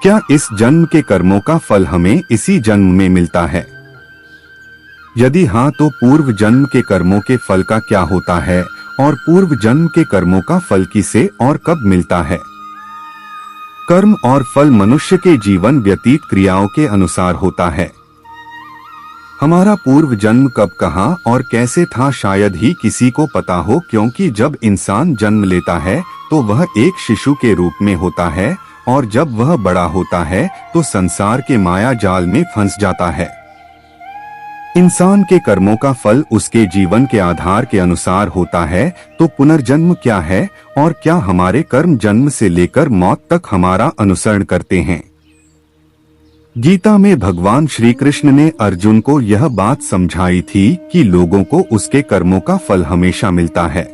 क्या इस जन्म के कर्मों का फल हमें इसी जन्म में मिलता है? यदि हाँ, तो पूर्व जन्म के कर्मों के फल का क्या होता है और पूर्व जन्म के कर्मों का फल किसे और कब मिलता है? कर्म और फल मनुष्य के जीवन व्यतीत क्रियाओं के अनुसार होता है। हमारा पूर्व जन्म कब, कहाँ और कैसे था शायद ही किसी को पता हो, क्योंकि जब इंसान जन्म लेता है तो वह एक शिशु के रूप में होता है और जब वह बड़ा होता है तो संसार के माया जाल में फंस जाता है। इंसान के कर्मों का फल उसके जीवन के आधार के अनुसार होता है। तो पुनर्जन्म क्या है और क्या हमारे कर्म जन्म से लेकर मौत तक हमारा अनुसरण करते हैं? गीता में भगवान श्री कृष्ण ने अर्जुन को यह बात समझाई थी कि लोगों को उसके कर्मों का फल हमेशा मिलता है।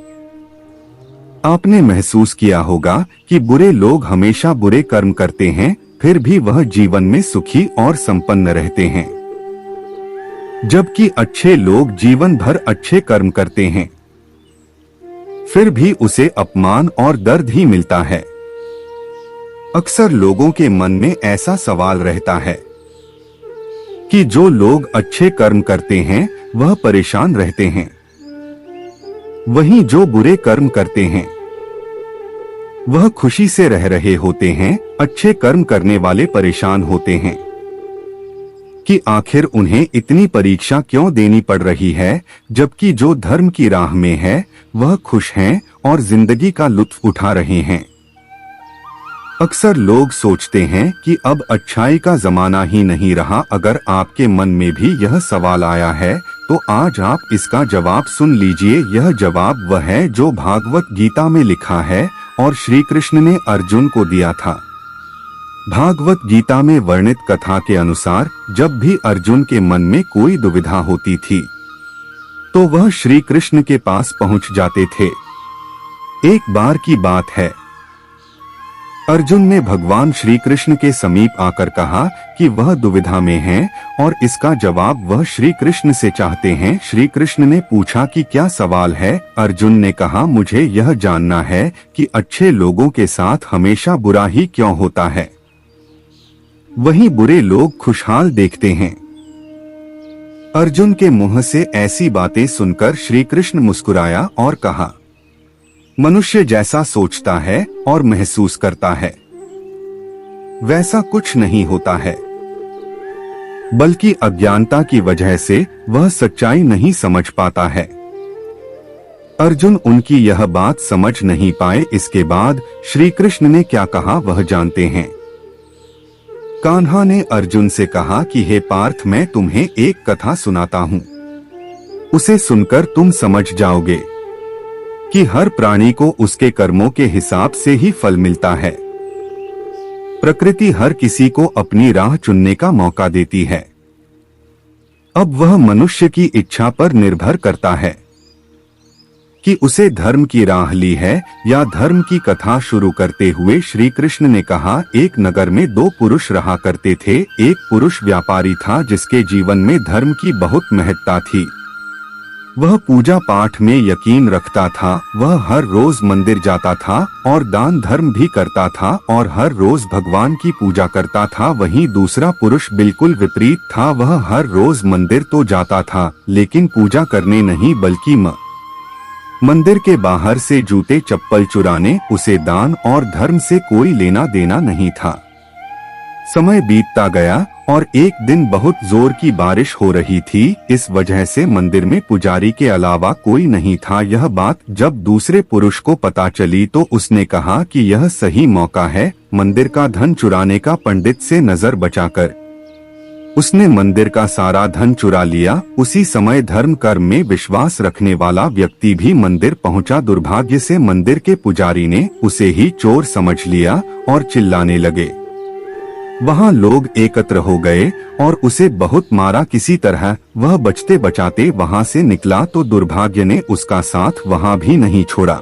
आपने महसूस किया होगा कि बुरे लोग हमेशा बुरे कर्म करते हैं, फिर भी वह जीवन में सुखी और संपन्न रहते हैं, जबकि अच्छे लोग जीवन भर अच्छे कर्म करते हैं, फिर भी उसे अपमान और दर्द ही मिलता है। अक्सर लोगों के मन में ऐसा सवाल रहता है कि जो लोग अच्छे कर्म करते हैं वह परेशान रहते हैं, वहीं जो बुरे कर्म करते हैं वह खुशी से रह रहे होते हैं। अच्छे कर्म करने वाले परेशान होते हैं कि आखिर उन्हें इतनी परीक्षा क्यों देनी पड़ रही है, जबकि जो धर्म की राह में है वह खुश हैं और जिंदगी का लुत्फ उठा रहे हैं। अक्सर लोग सोचते हैं कि अब अच्छाई का जमाना ही नहीं रहा। अगर आपके मन में भी यह सवाल आया है तो आज आप इसका जवाब सुन लीजिए। यह जवाब वह है जो भागवत गीता में लिखा है और श्री कृष्ण ने अर्जुन को दिया था। भागवत गीता में वर्णित कथा के अनुसार जब भी अर्जुन के मन में कोई दुविधा होती थी तो वह श्री कृष्ण के पास पहुंच जाते थे। एक बार की बात है, अर्जुन ने भगवान श्री कृष्ण के समीप आकर कहा कि वह दुविधा में है और इसका जवाब वह श्री कृष्ण से चाहते हैं। श्री कृष्ण ने पूछा कि क्या सवाल है? अर्जुन ने कहा, मुझे यह जानना है कि अच्छे लोगों के साथ हमेशा बुरा ही क्यों होता है, वहीं बुरे लोग खुशहाल देखते हैं। अर्जुन के मुंह से ऐसी बातें सुनकर श्री कृष्ण मुस्कुराया और कहा, मनुष्य जैसा सोचता है और महसूस करता है वैसा कुछ नहीं होता है, बल्कि अज्ञानता की वजह से वह सच्चाई नहीं समझ पाता है। अर्जुन उनकी यह बात समझ नहीं पाए। इसके बाद श्री कृष्ण ने क्या कहा वह जानते हैं। कान्हा ने अर्जुन से कहा कि हे पार्थ, मैं तुम्हें एक कथा सुनाता हूं, उसे सुनकर तुम समझ जाओगे कि हर प्राणी को उसके कर्मों के हिसाब से ही फल मिलता है। प्रकृति हर किसी को अपनी राह चुनने का मौका देती है। अब वह मनुष्य की इच्छा पर निर्भर करता है कि उसे धर्म की राह ली है या धर्म की कथा शुरू करते हुए श्री कृष्ण ने कहा, एक नगर में दो पुरुष रहा करते थे। एक पुरुष व्यापारी था जिसके जीवन में धर्म की बहुत महत्ता थी। वह पूजा पाठ में यकीन रखता था, वह हर रोज मंदिर जाता था और दान धर्म भी करता था और हर रोज भगवान की पूजा करता था। वहीं दूसरा पुरुष बिल्कुल विपरीत था, वह हर रोज मंदिर तो जाता था लेकिन पूजा करने नहीं बल्कि मंदिर के बाहर से जूते चप्पल चुराने। उसे दान और धर्म से कोई लेना देना नहीं था। समय बीतता गया और एक दिन बहुत जोर की बारिश हो रही थी। इस वजह से मंदिर में पुजारी के अलावा कोई नहीं था। यह बात जब दूसरे पुरुष को पता चली तो उसने कहा कि यह सही मौका है मंदिर का धन चुराने का। पंडित से नजर बचाकर उसने मंदिर का सारा धन चुरा लिया। उसी समय धर्म कर्म में विश्वास रखने वाला व्यक्ति भी मंदिर पहुंचा। दुर्भाग्य से मंदिर के पुजारी ने उसे ही चोर समझ लिया और चिल्लाने लगे। वहां लोग एकत्र हो गए और उसे बहुत मारा। किसी तरह वह बचते बचाते वहां से निकला तो दुर्भाग्य ने उसका साथ वहां भी नहीं छोड़ा।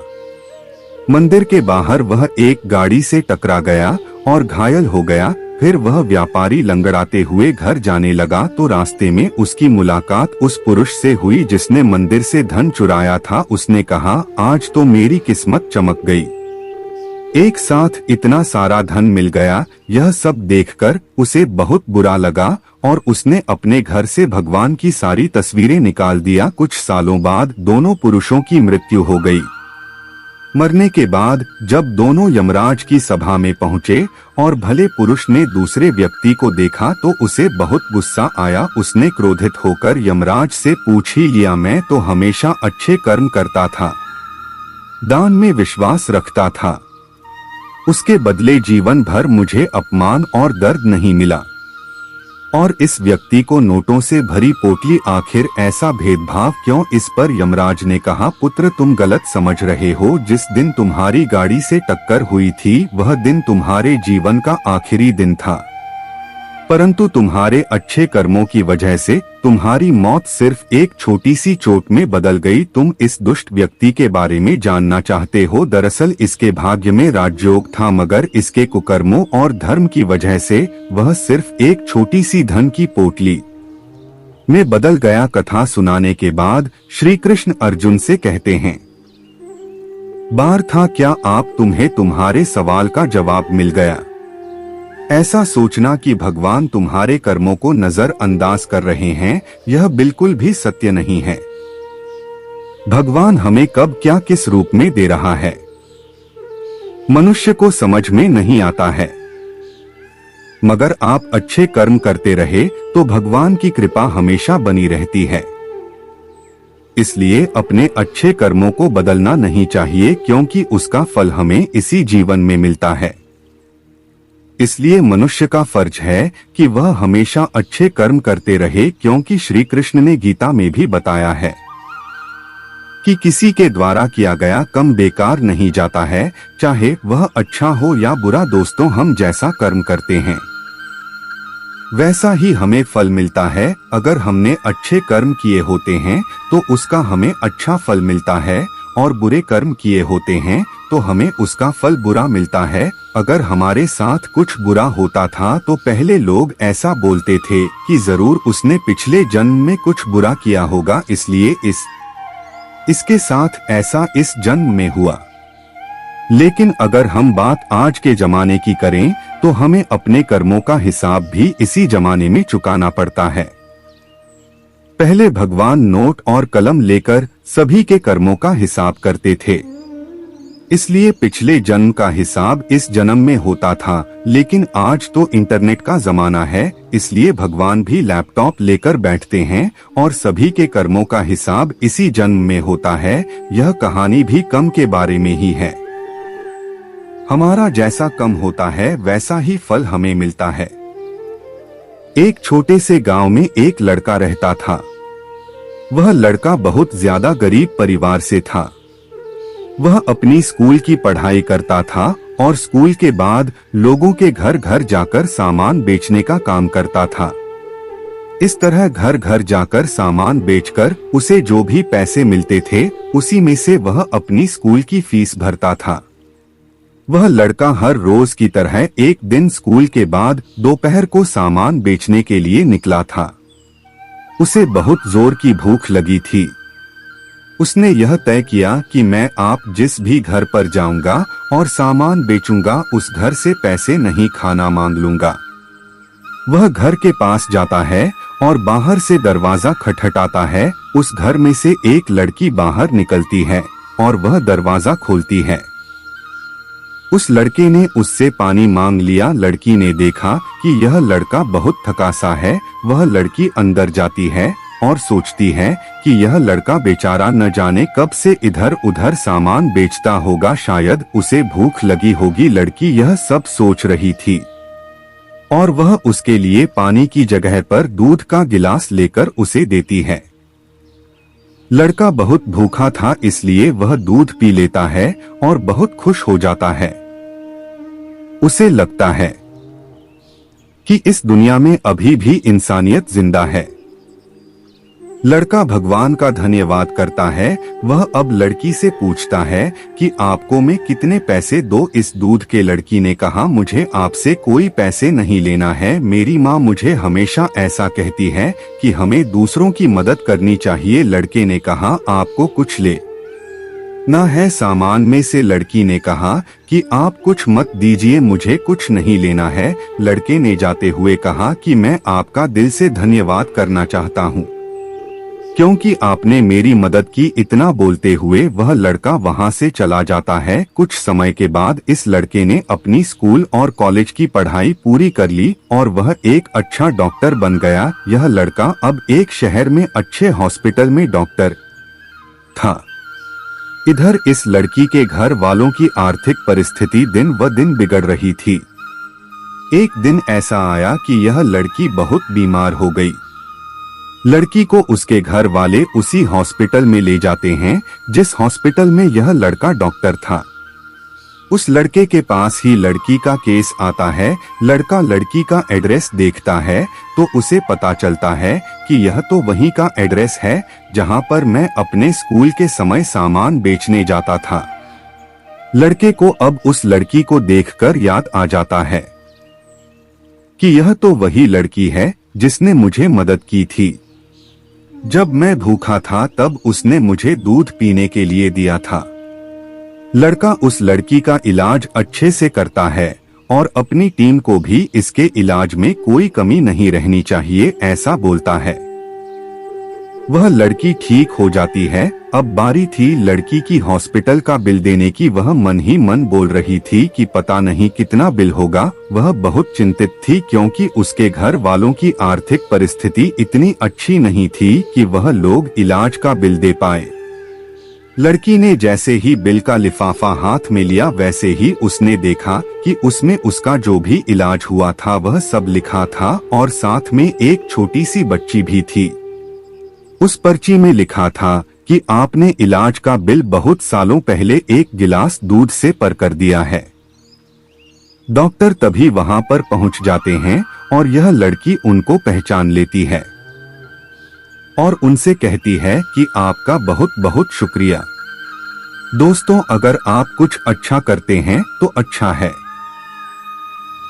मंदिर के बाहर वह एक गाड़ी से टकरा गया और घायल हो गया। फिर वह व्यापारी लंगड़ाते हुए घर जाने लगा तो रास्ते में उसकी मुलाकात उस पुरुष से हुई जिसने मंदिर से धन चुराया था। उसने कहा, आज तो मेरी किस्मत चमक गई। एक साथ इतना सारा धन मिल गया। यह सब देखकर उसे बहुत बुरा लगा और उसने अपने घर से भगवान की सारी तस्वीरें निकाल दिया। कुछ सालों बाद दोनों पुरुषों की मृत्यु हो गई। मरने के बाद जब दोनों यमराज की सभा में पहुंचे और भले पुरुष ने दूसरे व्यक्ति को देखा तो उसे बहुत गुस्सा आया। उसने क्रोधित होकर यमराज से पूछ ही लिया, मैं तो हमेशा अच्छे कर्म करता था, दान में विश्वास रखता था, उसके बदले जीवन भर मुझे अपमान और दर्द नहीं मिला, और इस व्यक्ति को नोटों से भरी पोटली, आखिर ऐसा भेदभाव क्यों? इस पर यमराज ने कहा, पुत्र तुम गलत समझ रहे हो। जिस दिन तुम्हारी गाड़ी से टक्कर हुई थी वह दिन तुम्हारे जीवन का आखिरी दिन था, परंतु तुम्हारे अच्छे कर्मों की वजह से तुम्हारी मौत सिर्फ एक छोटी सी चोट में बदल गई। तुम इस दुष्ट व्यक्ति के बारे में जानना चाहते हो। दरअसल इसके भाग्य में राजयोग था, मगर इसके कुकर्मों और धर्म की वजह से वह सिर्फ एक छोटी सी धन की पोटली में बदल गया। कथा सुनाने के बाद श्री कृष्ण अर्जुन से कहते हैं, बार था क्या आप तुम्हें तुम्हारे सवाल का जवाब मिल गया। ऐसा सोचना कि भगवान तुम्हारे कर्मों को नजरअंदाज कर रहे हैं, यह बिल्कुल भी सत्य नहीं है। भगवान हमें कब क्या किस रूप में दे रहा है, मनुष्य को समझ में नहीं आता है। मगर आप अच्छे कर्म करते रहे तो भगवान की कृपा हमेशा बनी रहती है। इसलिए अपने अच्छे कर्मों को बदलना नहीं चाहिए, क्योंकि उसका फल हमें इसी जीवन में मिलता है। इसलिए मनुष्य का फर्ज है कि वह हमेशा अच्छे कर्म करते रहे, क्योंकि श्री कृष्ण ने गीता में भी बताया है कि किसी के द्वारा किया गया कर्म बेकार नहीं जाता है, चाहे वह अच्छा हो या बुरा। दोस्तों, हम जैसा कर्म करते हैं वैसा ही हमें फल मिलता है। अगर हमने अच्छे कर्म किए होते हैं तो उसका हमें अच्छा फल मिलता है, और बुरे कर्म किए होते हैं तो हमें उसका फल बुरा मिलता है। अगर हमारे साथ कुछ बुरा होता था तो पहले लोग ऐसा बोलते थे कि जरूर उसने पिछले जन्म में कुछ बुरा किया होगा, इसलिए इसके साथ ऐसा इस जन्म में हुआ। लेकिन अगर हम बात आज के जमाने की करें तो हमें अपने कर्मों का हिसाब भी इसी जमाने में चुकाना पड़ता है। पहले भगवान नोट और कलम लेकर सभी के कर्मों का हिसाब करते थे, इसलिए पिछले जन्म का हिसाब इस जन्म में होता था। लेकिन आज तो इंटरनेट का जमाना है, इसलिए भगवान भी लैपटॉप लेकर बैठते हैं और सभी के कर्मों का हिसाब इसी जन्म में होता है। यह कहानी भी कर्म के बारे में ही है। हमारा जैसा कर्म होता है वैसा ही फल हमें मिलता है। एक छोटे से गांव में एक लड़का रहता था। वह लड़का बहुत ज्यादा गरीब परिवार से था। वह अपनी स्कूल की पढ़ाई करता था और स्कूल के बाद लोगों के घर घर जाकर सामान बेचने का काम करता था। इस तरह घर घर जाकर सामान बेचकर उसे जो भी पैसे मिलते थे उसी में से वह अपनी स्कूल की फीस भरता था। वह लड़का हर रोज की तरह एक दिन स्कूल के बाद दोपहर को सामान बेचने के लिए निकला था। उसे बहुत जोर की भूख लगी थी। उसने यह तय किया कि मैं आप जिस भी घर पर जाऊंगा और सामान बेचूंगा उस घर से पैसे नहीं खाना मांग लूंगा। वह घर के पास जाता है और बाहर से दरवाजा खटखटाता है। उस घर में से एक लड़की बाहर निकलती है और वह दरवाजा खोलती है। उस लड़के ने उससे पानी मांग लिया। लड़की ने देखा कि यह लड़का बहुत थका सा है। वह लड़की अंदर जाती है और सोचती है कि यह लड़का बेचारा न जाने कब से इधर उधर सामान बेचता होगा, शायद उसे भूख लगी होगी। लड़की यह सब सोच रही थी और वह उसके लिए पानी की जगह पर दूध का गिलास लेकर उसे देती है। लड़का बहुत भूखा था, इसलिए वह दूध पी लेता है और बहुत खुश हो जाता है। उसे लगता है कि इस दुनिया में अभी भी इंसानियत जिंदा है। लड़का भगवान का धन्यवाद करता है। वह अब लड़की से पूछता है कि आपको मैं कितने पैसे दो इस दूध के। लड़की ने कहा, मुझे आपसे कोई पैसे नहीं लेना है। मेरी माँ मुझे हमेशा ऐसा कहती है कि हमें दूसरों की मदद करनी चाहिए। लड़के ने कहा, आपको कुछ ना है सामान में से लड़की ने कहा कि आप कुछ मत दीजिए, मुझे कुछ नहीं लेना है। लड़के ने जाते हुए कहा कि मैं आपका दिल से धन्यवाद करना चाहता हूँ क्योंकि आपने मेरी मदद की। इतना बोलते हुए वह लड़का वहाँ से चला जाता है। कुछ समय के बाद इस लड़के ने अपनी स्कूल और कॉलेज की पढ़ाई पूरी कर ली और वह एक अच्छा डॉक्टर बन गया। यह लड़का अब एक शहर में अच्छे हॉस्पिटल में डॉक्टर था। इधर इस लड़की के घर वालों की आर्थिक परिस्थिति दिन ब दिन बिगड़ रही थी। एक दिन ऐसा आया कि यह लड़की बहुत बीमार हो गई। लड़की को उसके घर वाले उसी हॉस्पिटल में ले जाते हैं जिस हॉस्पिटल में यह लड़का डॉक्टर था। उस लड़के के पास ही लड़की का केस आता है। लड़का लड़की का एड्रेस देखता है तो उसे पता चलता है कि यह तो वहीं का एड्रेस है जहां पर मैं अपने स्कूल के समय सामान बेचने जाता था। लड़के को अब उस लड़की को देखकर याद आ जाता है कि यह तो वही लड़की है जिसने मुझे मदद की थी। जब मैं भूखा था तब उसने मुझे दूध पीने के लिए दिया था। लड़का उस लड़की का इलाज अच्छे से करता है और अपनी टीम को भी इसके इलाज में कोई कमी नहीं रहनी चाहिए ऐसा बोलता है। वह लड़की ठीक हो जाती है। अब बारी थी लड़की की हॉस्पिटल का बिल देने की। वह मन ही मन बोल रही थी कि पता नहीं कितना बिल होगा। वह बहुत चिंतित थी क्योंकि उसके घर वालों की आर्थिक परिस्थिति इतनी अच्छी नहीं थी कि वह लोग इलाज का बिल दे पाए। लड़की ने जैसे ही बिल का लिफाफा हाथ में लिया वैसे ही उसने देखा कि उसमें उसका जो भी इलाज हुआ था वह सब लिखा था और साथ में एक छोटी सी बच्ची भी थी। उस पर्ची में लिखा था कि आपने इलाज का बिल बहुत सालों पहले एक गिलास दूध से पर कर दिया है। डॉक्टर तभी वहां पर पहुंच जाते हैं और यह लड़की उनको पहचान लेती है और उनसे कहती है कि आपका बहुत बहुत शुक्रिया। दोस्तों, अगर आप कुछ अच्छा करते हैं तो अच्छा है,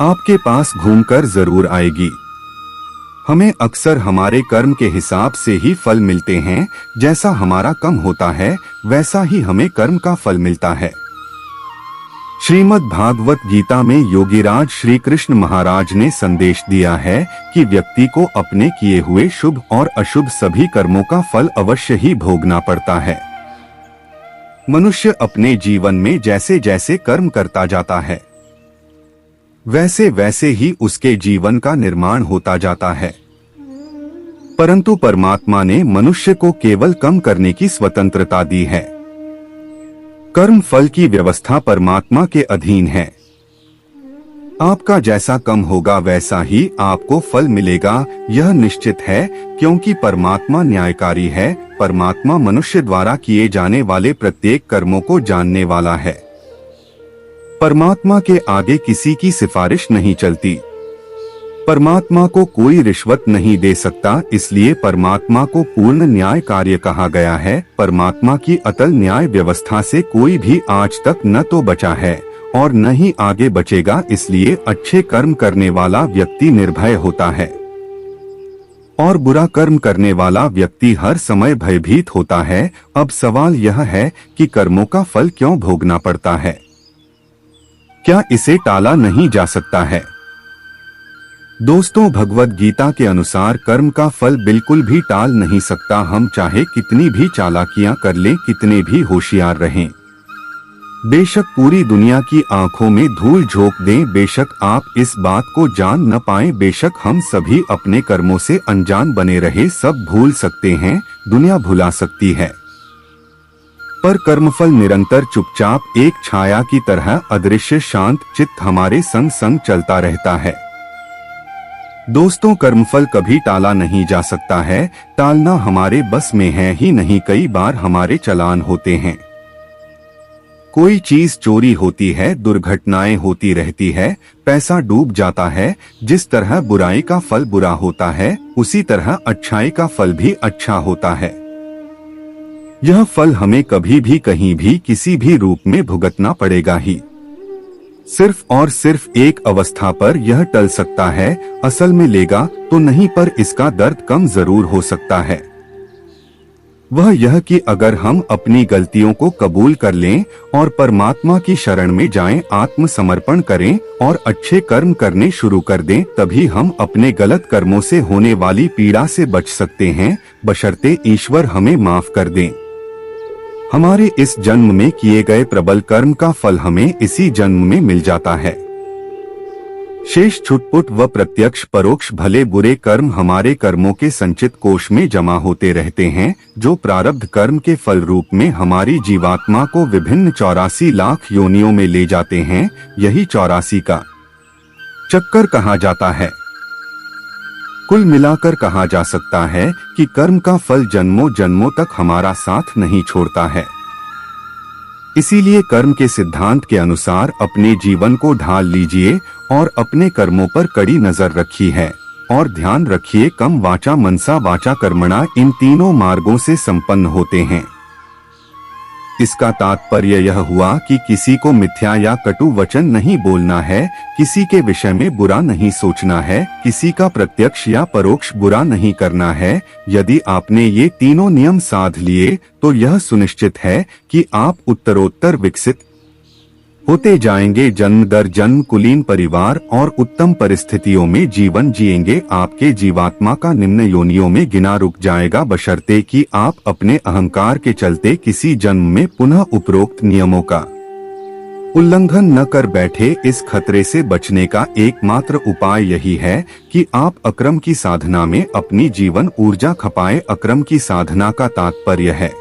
आपके पास घूमकर जरूर आएगी। हमें अक्सर हमारे कर्म के हिसाब से ही फल मिलते हैं। जैसा हमारा कर्म होता है वैसा ही हमें कर्म का फल मिलता है। श्रीमद् भागवत गीता में योगीराज श्री कृष्ण महाराज ने संदेश दिया है कि व्यक्ति को अपने किए हुए शुभ और अशुभ सभी कर्मों का फल अवश्य ही भोगना पड़ता है। मनुष्य अपने जीवन में जैसे जैसे कर्म करता जाता है वैसे वैसे ही उसके जीवन का निर्माण होता जाता है। परंतु परमात्मा ने मनुष्य को केवल कर्म करने की स्वतंत्रता दी है। कर्म फल की व्यवस्था परमात्मा के अधीन है। आपका जैसा कर्म होगा वैसा ही आपको फल मिलेगा, यह निश्चित है क्योंकि परमात्मा न्यायकारी है। परमात्मा मनुष्य द्वारा किए जाने वाले प्रत्येक कर्मों को जानने वाला है। परमात्मा के आगे किसी की सिफारिश नहीं चलती। परमात्मा को कोई रिश्वत नहीं दे सकता, इसलिए परमात्मा को पूर्ण न्याय कार्य कहा गया है। परमात्मा की अतल न्याय व्यवस्था से कोई भी आज तक न तो बचा है और न ही आगे बचेगा। इसलिए अच्छे कर्म करने वाला व्यक्ति निर्भय होता है और बुरा कर्म करने वाला व्यक्ति हर समय भयभीत होता है। अब सवाल यह है कि कर्मों का फल क्यों भोगना पड़ता है? क्या इसे टाला नहीं जा सकता है? दोस्तों, भगवद गीता के अनुसार कर्म का फल बिल्कुल भी टाल नहीं सकता। हम चाहे कितनी भी चालाकियां कर लें, कितने भी होशियार रहें, बेशक पूरी दुनिया की आंखों में धूल झोंक दें, बेशक आप इस बात को जान न पाएं, बेशक हम सभी अपने कर्मों से अनजान बने रहे, सब भूल सकते हैं, दुनिया भुला सकती है, पर कर्मफल निरंतर चुपचाप एक छाया की तरह अदृश्य शांत चित्त हमारे संग संग चलता रहता है। दोस्तों, कर्मफल कभी टाला नहीं जा सकता है। टालना हमारे बस में है ही नहीं। कई बार हमारे चालान होते हैं, कोई चीज चोरी होती है, दुर्घटनाएं होती रहती है, पैसा डूब जाता है। जिस तरह बुराई का फल बुरा होता है उसी तरह अच्छाई का फल भी अच्छा होता है। यह फल हमें कभी भी कहीं भी किसी भी रूप में भुगतना पड़ेगा ही। सिर्फ और सिर्फ एक अवस्था पर यह टल सकता है, असल में लेगा तो नहीं, पर इसका दर्द कम जरूर हो सकता है। वह यह कि अगर हम अपनी गलतियों को कबूल कर लें और परमात्मा की शरण में जाएं, आत्मसमर्पण करें और अच्छे कर्म करने शुरू कर दें, तभी हम अपने गलत कर्मों से होने वाली पीड़ा से बच सकते हैं, बशर्ते ईश्वर हमें माफ कर दें। हमारे इस जन्म में किए गए प्रबल कर्म का फल हमें इसी जन्म में मिल जाता है। शेष छुटपुट व प्रत्यक्ष परोक्ष भले बुरे कर्म हमारे कर्मों के संचित कोष में जमा होते रहते हैं, जो प्रारब्ध कर्म के फल रूप में हमारी जीवात्मा को विभिन्न 84 लाख योनियों में ले जाते हैं। यही 84 का चक्कर कहा जाता है। कुल मिलाकर कहा जा सकता है कि कर्म का फल जन्मों जन्मों तक हमारा साथ नहीं छोड़ता है। इसीलिए कर्म के सिद्धांत के अनुसार अपने जीवन को ढाल लीजिए और अपने कर्मों पर कड़ी नजर रखी है। और ध्यान रखिए, कम वाचा मनसा वाचा कर्मणा इन तीनों मार्गों से संपन्न होते हैं। इसका तात्पर्य यह हुआ कि किसी को मिथ्या या कटु वचन नहीं बोलना है, किसी के विषय में बुरा नहीं सोचना है, किसी का प्रत्यक्ष या परोक्ष बुरा नहीं करना है। यदि आपने ये तीनों नियम साध लिए तो यह सुनिश्चित है कि आप उत्तरोत्तर विकसित होते जाएंगे, जन्म दर जन्म कुलीन परिवार और उत्तम परिस्थितियों में जीवन जिएंगे। आपके जीवात्मा का निम्न योनियों में गिना रुक जाएगा, बशर्ते कि आप अपने अहंकार के चलते किसी जन्म में पुनः उपरोक्त नियमों का उल्लंघन न कर बैठे। इस खतरे से बचने का एकमात्र उपाय यही है कि आप अक्रम की साधना में अपनी जीवन ऊर्जा खपाएं। अक्रम की साधना का तात्पर्य है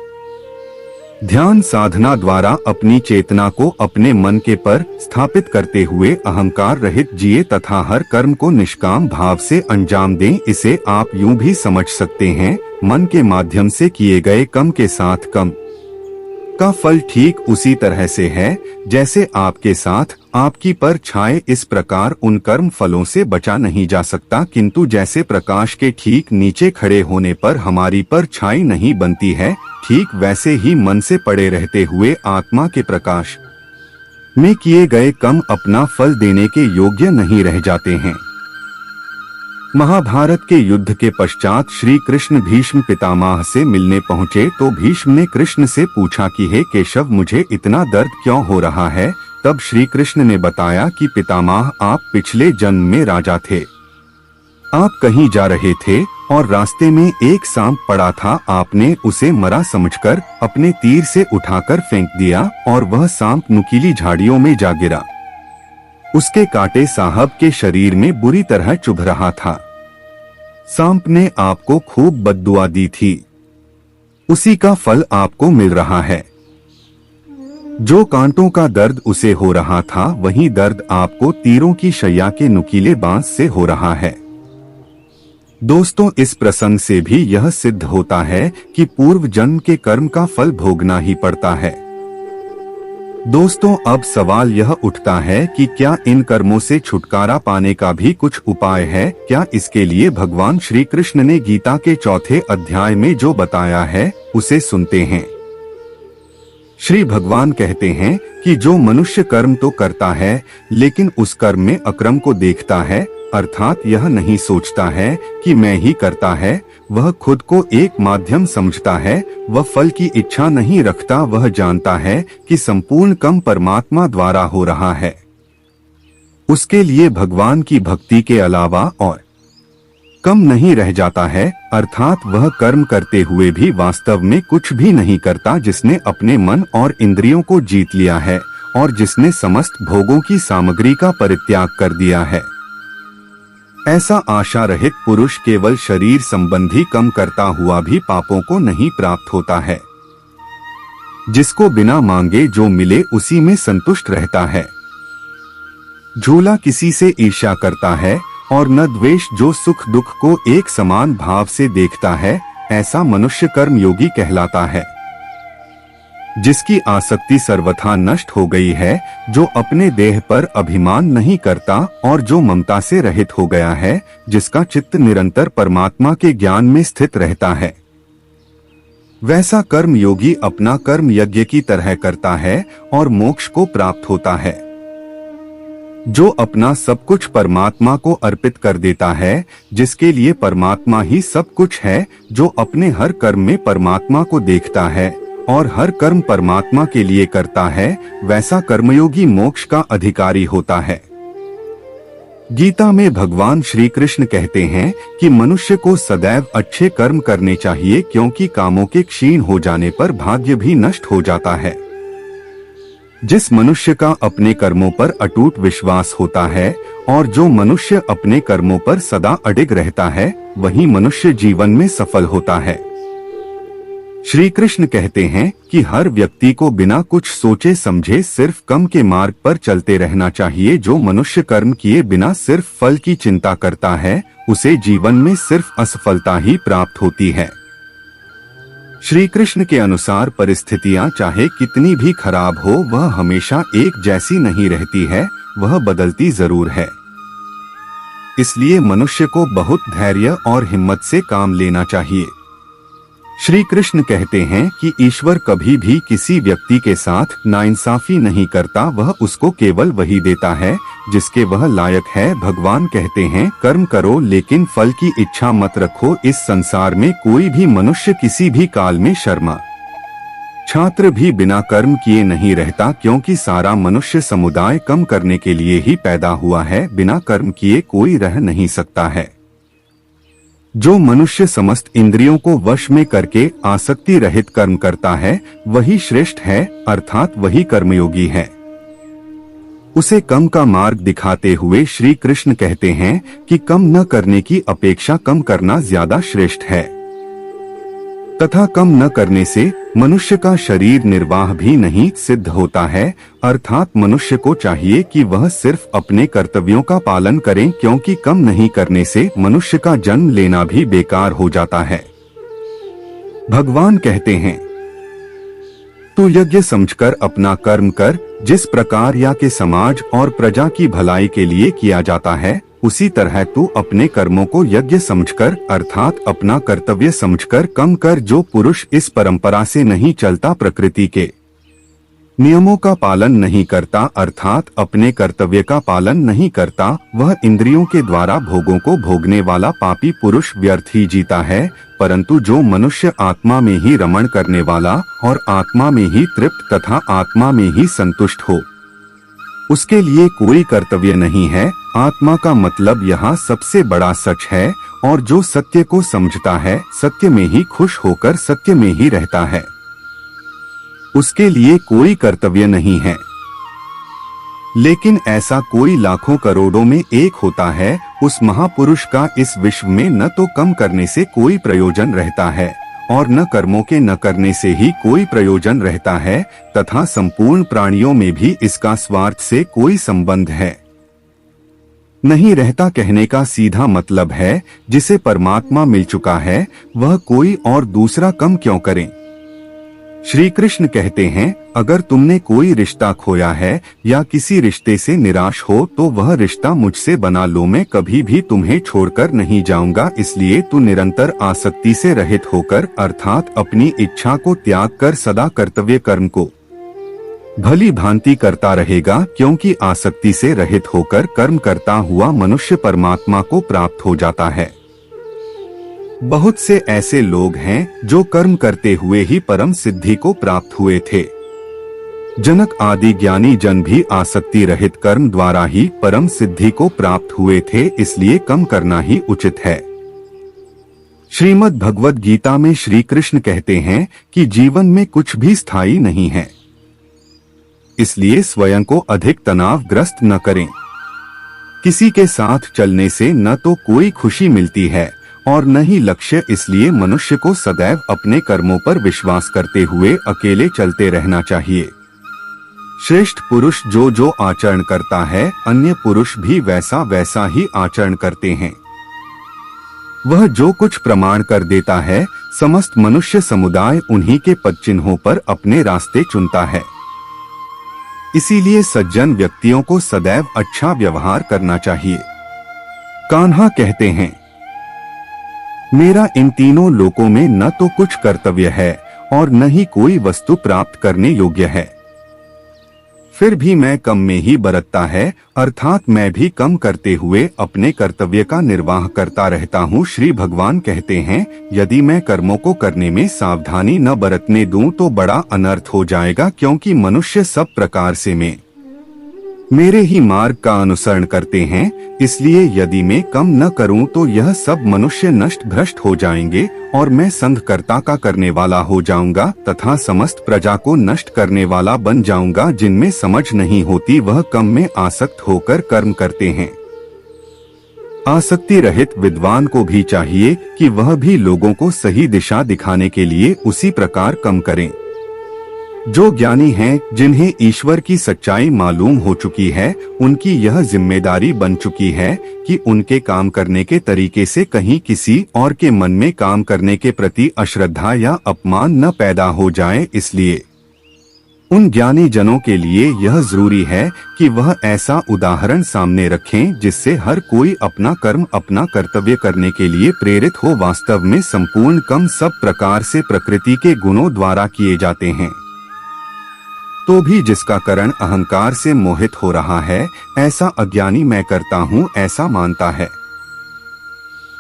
ध्यान साधना द्वारा अपनी चेतना को अपने मन के पर स्थापित करते हुए अहंकार रहित जिए तथा हर कर्म को निष्काम भाव से अंजाम दें। इसे आप यूं भी समझ सकते हैं, मन के माध्यम से किए गए कर्म के साथ कर्म का फल ठीक उसी तरह से है जैसे आपके साथ आपकी पर छाए। इस प्रकार उन कर्म फलों से बचा नहीं जा सकता, किंतु जैसे प्रकाश के ठीक नीचे खड़े होने पर हमारी पर छाई नहीं बनती है, ठीक वैसे ही मन से पड़े रहते हुए आत्मा के प्रकाश में किए गए कर्म अपना फल देने के योग्य नहीं रह जाते हैं। महाभारत के युद्ध के पश्चात श्री कृष्ण भीष्म पितामह से मिलने पहुँचे तो भीष्म ने कृष्ण से पूछा कि हे केशव, मुझे इतना दर्द क्यों हो रहा है। तब श्री कृष्ण ने बताया कि पितामह, आप पिछले जन्म में राजा थे। आप कहीं जा रहे थे और रास्ते में एक सांप पड़ा था। आपने उसे मरा समझकर अपने तीर से उठाकर फेंक दिया और वह सांप नुकीली झाड़ियों में जा गिरा। उसके कांटे साहब के शरीर में बुरी तरह चुभ रहा था। सांप ने आपको खूब बद्दुआ दी थी, उसी का फल आपको मिल रहा है। जो कांटों का दर्द उसे हो रहा था, वही दर्द आपको तीरों की शैया के नुकीले बांस से हो रहा है। दोस्तों, इस प्रसंग से भी यह सिद्ध होता है कि पूर्व जन्म के कर्म का फल भोगना ही पड़ता है। दोस्तों, अब सवाल यह उठता है कि क्या इन कर्मों से छुटकारा पाने का भी कुछ उपाय है? क्या इसके लिए भगवान श्री कृष्ण ने गीता के 4 अध्याय में जो बताया है उसे सुनते हैं। श्री भगवान कहते हैं कि जो मनुष्य कर्म तो करता है लेकिन उस कर्म में अक्रम को देखता है, अर्थात यह नहीं सोचता है कि मैं ही करता है, वह खुद को एक माध्यम समझता है, वह फल की इच्छा नहीं रखता, वह जानता है कि संपूर्ण कर्म परमात्मा द्वारा हो रहा है। उसके लिए भगवान की भक्ति के अलावा और कम नहीं रह जाता है, अर्थात वह कर्म करते हुए भी वास्तव में कुछ भी नहीं करता। जिसने अपने मन और इंद्रियों को जीत लिया है और जिसने समस्त भोगों की सामग्री का परित्याग कर दिया है, ऐसा आशा रहित पुरुष केवल शरीर संबंधी कर्म करता हुआ भी पापों को नहीं प्राप्त होता है। जिसको बिना मांगे जो मिले उसी में संतुष्ट रहता है। झूला किसी से ईर्ष्या करता है और न द्वेष, जो सुख दुख को एक समान भाव से देखता है, ऐसा मनुष्य कर्मयोगी कहलाता है। जिसकी आसक्ति सर्वथा नष्ट हो गई है, जो अपने देह पर अभिमान नहीं करता और जो ममता से रहित हो गया है, जिसका चित्त निरंतर परमात्मा के ज्ञान में स्थित रहता है, वैसा कर्मयोगी अपना कर्म यज्ञ की तरह करता है और मोक्ष को प्राप्त होता है। जो अपना सब कुछ परमात्मा को अर्पित कर देता है, जिसके लिए परमात्मा ही सब कुछ है, जो अपने हर कर्म में परमात्मा को देखता है और हर कर्म परमात्मा के लिए करता है, वैसा कर्मयोगी मोक्ष का अधिकारी होता है। गीता में भगवान श्री कृष्ण कहते हैं कि मनुष्य को सदैव अच्छे कर्म करने चाहिए, क्योंकि कामों के क्षीण हो जाने पर भाग्य भी नष्ट हो जाता है। जिस मनुष्य का अपने कर्मों पर अटूट विश्वास होता है और जो मनुष्य अपने कर्मों पर सदा अडिग रहता है, वही मनुष्य जीवन में सफल होता है। श्री कृष्ण कहते हैं कि हर व्यक्ति को बिना कुछ सोचे समझे सिर्फ कर्म के मार्ग पर चलते रहना चाहिए। जो मनुष्य कर्म किए बिना सिर्फ फल की चिंता करता है, उसे जीवन में सिर्फ असफलता ही प्राप्त होती है। श्री कृष्ण के अनुसार परिस्थितियां चाहे कितनी भी खराब हो, वह हमेशा एक जैसी नहीं रहती है, वह बदलती जरूर है। इसलिए मनुष्य को बहुत धैर्य और हिम्मत से काम लेना चाहिए। श्री कृष्ण कहते हैं कि ईश्वर कभी भी किसी व्यक्ति के साथ नाइंसाफी नहीं करता, वह उसको केवल वही देता है जिसके वह लायक है। भगवान कहते हैं, कर्म करो लेकिन फल की इच्छा मत रखो। इस संसार में कोई भी मनुष्य किसी भी काल में शर्मा छात्र भी बिना कर्म किए नहीं रहता, क्योंकि सारा मनुष्य समुदाय कम करने के लिए ही पैदा हुआ है। बिना कर्म किए कोई रह नहीं सकता है। जो मनुष्य समस्त इंद्रियों को वश में करके आसक्ति रहित कर्म करता है, वही श्रेष्ठ है, अर्थात वही कर्मयोगी है। उसे कम का मार्ग दिखाते हुए श्री कृष्ण कहते हैं कि कम न करने की अपेक्षा कम करना ज्यादा श्रेष्ठ है, तथा कम न करने से मनुष्य का शरीर निर्वाह भी नहीं सिद्ध होता है। अर्थात मनुष्य को चाहिए कि वह सिर्फ अपने कर्तव्यों का पालन करें, क्योंकि कम नहीं करने से मनुष्य का जन्म लेना भी बेकार हो जाता है। भगवान कहते हैं, तू यज्ञ समझकर अपना कर्म कर, जिस प्रकार या के समाज और प्रजा की भलाई के लिए किया जाता है, उसी तरह तू अपने कर्मों को यज्ञ समझकर अर्थात अपना कर्तव्य समझकर कम कर। जो पुरुष इस परंपरा से नहीं चलता, प्रकृति के नियमों का पालन नहीं करता, अर्थात अपने कर्तव्य का पालन नहीं करता, वह इंद्रियों के द्वारा भोगों को भोगने वाला पापी पुरुष व्यर्थ ही जीता है। परंतु जो मनुष्य आत्मा में ही रमण करने वाला और आत्मा में ही तृप्त तथा आत्मा में ही संतुष्ट हो, उसके लिए कोई कर्तव्य नहीं है। आत्मा का मतलब यहाँ सबसे बड़ा सच है, और जो सत्य को समझता है, सत्य में ही खुश होकर सत्य में ही रहता है, उसके लिए कोई कर्तव्य नहीं है। लेकिन ऐसा कोई लाखों करोड़ों में एक होता है। उस महापुरुष का इस विश्व में न तो कम करने से कोई प्रयोजन रहता है और न कर्मों के न करने से ही कोई प्रयोजन रहता है, तथा संपूर्ण प्राणियों में भी इसका स्वार्थ से कोई संबंध है नहीं रहता। कहने का सीधा मतलब है, जिसे परमात्मा मिल चुका है, वह कोई और दूसरा कम क्यों करे। श्री कृष्ण कहते हैं, अगर तुमने कोई रिश्ता खोया है या किसी रिश्ते से निराश हो, तो वह रिश्ता मुझसे बना लो, मैं कभी भी तुम्हें छोड़कर नहीं जाऊंगा। इसलिए तू निरंतर आसक्ति से रहित होकर अर्थात अपनी इच्छा को त्याग कर सदा कर्तव्य कर्म को भली भांति करता रहेगा, क्योंकि आसक्ति से रहित होकर कर्म करता हुआ मनुष्य परमात्मा को प्राप्त हो जाता है। बहुत से ऐसे लोग हैं जो कर्म करते हुए ही परम सिद्धि को प्राप्त हुए थे। जनक आदि ज्ञानी जन भी आसक्ति रहित कर्म द्वारा ही परम सिद्धि को प्राप्त हुए थे, इसलिए कम करना ही उचित है। श्रीमद् भगवद गीता में श्री कृष्ण कहते हैं कि जीवन में कुछ भी स्थायी नहीं है, इसलिए स्वयं को अधिक तनावग्रस्त न करें। किसी के साथ चलने से न तो कोई खुशी मिलती है और न ही लक्ष्य, इसलिए मनुष्य को सदैव अपने कर्मों पर विश्वास करते हुए अकेले चलते रहना चाहिए। श्रेष्ठ पुरुष जो जो आचरण करता है, अन्य पुरुष भी वैसा वैसा ही आचरण करते हैं। वह जो कुछ प्रमाण कर देता है, समस्त मनुष्य समुदाय उन्हीं के पदचिन्हों पर अपने रास्ते चुनता है। इसीलिए सज्जन व्यक्तियों को सदैव अच्छा व्यवहार करना चाहिए। कान्हा कहते हैं, मेरा इन तीनों लोकों में न तो कुछ कर्तव्य है और न ही कोई वस्तु प्राप्त करने योग्य है। फिर भी मैं कम में ही बरतता है, अर्थात मैं भी कम करते हुए अपने कर्तव्य का निर्वाह करता रहता हूँ। श्री भगवान कहते हैं, यदि मैं कर्मों को करने में सावधानी न बरतने दूं तो बड़ा अनर्थ हो जाएगा, क्योंकि मनुष्य सब प्रकार से मेरे ही मार्ग का अनुसरण करते हैं। इसलिए यदि मैं कम न करूं तो यह सब मनुष्य नष्ट भ्रष्ट हो जाएंगे और मैं संघकर्ता का करने वाला हो जाऊंगा तथा समस्त प्रजा को नष्ट करने वाला बन जाऊंगा। जिनमें समझ नहीं होती वह कम में आसक्त होकर कर्म करते हैं। आसक्ति रहित विद्वान को भी चाहिए कि वह भी लोगों को सही दिशा दिखाने के लिए उसी प्रकार कम करें। जो ज्ञानी हैं, जिन्हें ईश्वर की सच्चाई मालूम हो चुकी है, उनकी यह जिम्मेदारी बन चुकी है कि उनके काम करने के तरीके से कहीं किसी और के मन में काम करने के प्रति अश्रद्धा या अपमान न पैदा हो जाए। इसलिए उन ज्ञानी जनों के लिए यह जरूरी है कि वह ऐसा उदाहरण सामने रखें जिससे हर कोई अपना कर्म, अपना कर्तव्य करने के लिए प्रेरित हो। वास्तव में संपूर्ण कर्म सब प्रकार से प्रकृति के गुणों द्वारा किए जाते हैं, तो भी जिसका कारण अहंकार से मोहित हो रहा है, ऐसा अज्ञानी मैं करता हूँ ऐसा मानता है।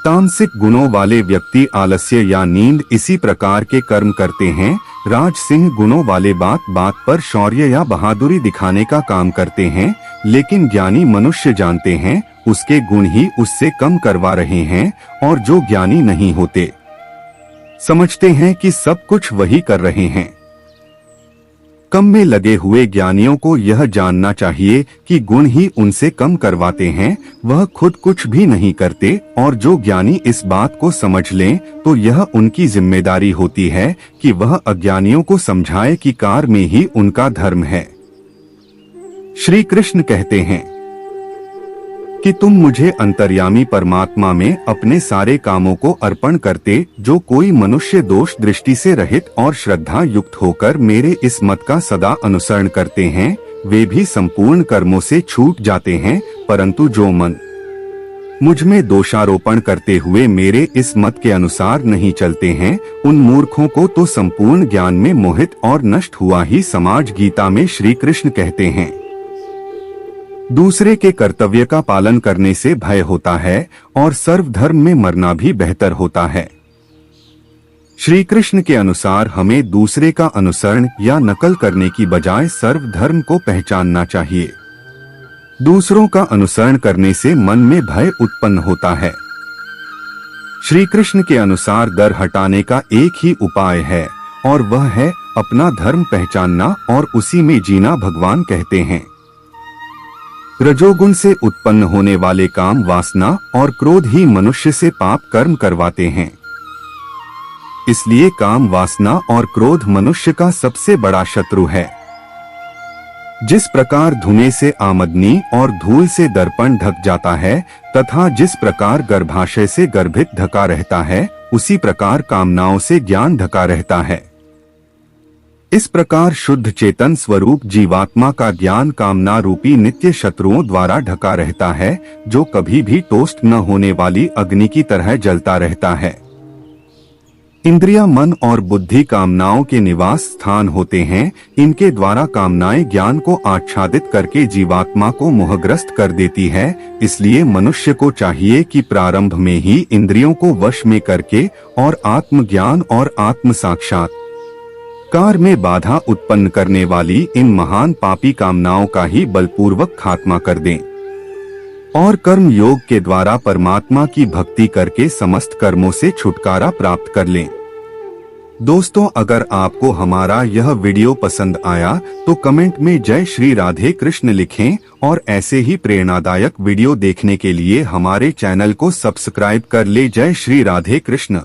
तामसिक गुणों वाले व्यक्ति आलस्य या नींद इसी प्रकार के कर्म करते हैं। राजसिंह गुणों वाले बात बात पर शौर्य या बहादुरी दिखाने का काम करते हैं, लेकिन ज्ञानी मनुष्य जानते हैं उसके गुण ही उससे कम करवा रहे हैं, और जो ज्ञानी नहीं होते समझते हैं कि सब कुछ वही कर रहे हैं। कम में लगे हुए ज्ञानियों को यह जानना चाहिए कि गुण ही उनसे कम करवाते हैं, वह खुद कुछ भी नहीं करते। और जो ज्ञानी इस बात को समझ लें तो यह उनकी जिम्मेदारी होती है कि वह अज्ञानियों को समझाए कि कार्य में ही उनका धर्म है। श्री कृष्ण कहते हैं कि तुम मुझे अंतर्यामी परमात्मा में अपने सारे कामों को अर्पण करते। जो कोई मनुष्य दोष दृष्टि से रहित और श्रद्धा युक्त होकर मेरे इस मत का सदा अनुसरण करते हैं, वे भी संपूर्ण कर्मों से छूट जाते हैं। परंतु जो मन मुझ में दोषारोपण करते हुए मेरे इस मत के अनुसार नहीं चलते हैं, उन मूर्खों को तो संपूर्ण ज्ञान में मोहित और नष्ट हुआ ही समाज। गीता में श्री कृष्ण कहते हैं, दूसरे के कर्तव्य का पालन करने से भय होता है और सर्वधर्म में मरना भी बेहतर होता है। श्री कृष्ण के अनुसार हमें दूसरे का अनुसरण या नकल करने की बजाय सर्वधर्म को पहचानना चाहिए। दूसरों का अनुसरण करने से मन में भय उत्पन्न होता है। श्री कृष्ण के अनुसार डर हटाने का एक ही उपाय है, और वह है अपना धर्म पहचानना और उसी में जीना। भगवान कहते हैं, रजोगुण से उत्पन्न होने वाले काम, वासना और क्रोध ही मनुष्य से पाप कर्म करवाते हैं। इसलिए काम, वासना और क्रोध मनुष्य का सबसे बड़ा शत्रु है। जिस प्रकार धुएं से आमदनी और धूल से दर्पण ढक जाता है तथा जिस प्रकार गर्भाशय से गर्भित ढका रहता है, उसी प्रकार कामनाओं से ज्ञान ढका रहता है। इस प्रकार शुद्ध चेतन स्वरूप जीवात्मा का ज्ञान कामना रूपी नित्य शत्रुओं द्वारा ढका रहता है, जो कभी भी टोस्ट न होने वाली अग्नि की तरह जलता रहता है। इंद्रिया, मन और बुद्धि कामनाओं के निवास स्थान होते हैं। इनके द्वारा कामनाएं ज्ञान को आच्छादित करके जीवात्मा को मोहग्रस्त कर देती है। इसलिए मनुष्य को चाहिए कि प्रारंभ में ही इंद्रियों को वश में करके और आत्मज्ञान और आत्म साक्षात कार्य में बाधा उत्पन्न करने वाली इन महान पापी कामनाओं का ही बलपूर्वक खात्मा कर दें और कर्म योग के द्वारा परमात्मा की भक्ति करके समस्त कर्मों से छुटकारा प्राप्त कर लें। दोस्तों, अगर आपको हमारा यह वीडियो पसंद आया तो कमेंट में जय श्री राधे कृष्ण लिखें और ऐसे ही प्रेरणादायक वीडियो देखने के लिए हमारे चैनल को सब्सक्राइब कर ले। जय श्री राधे कृष्ण।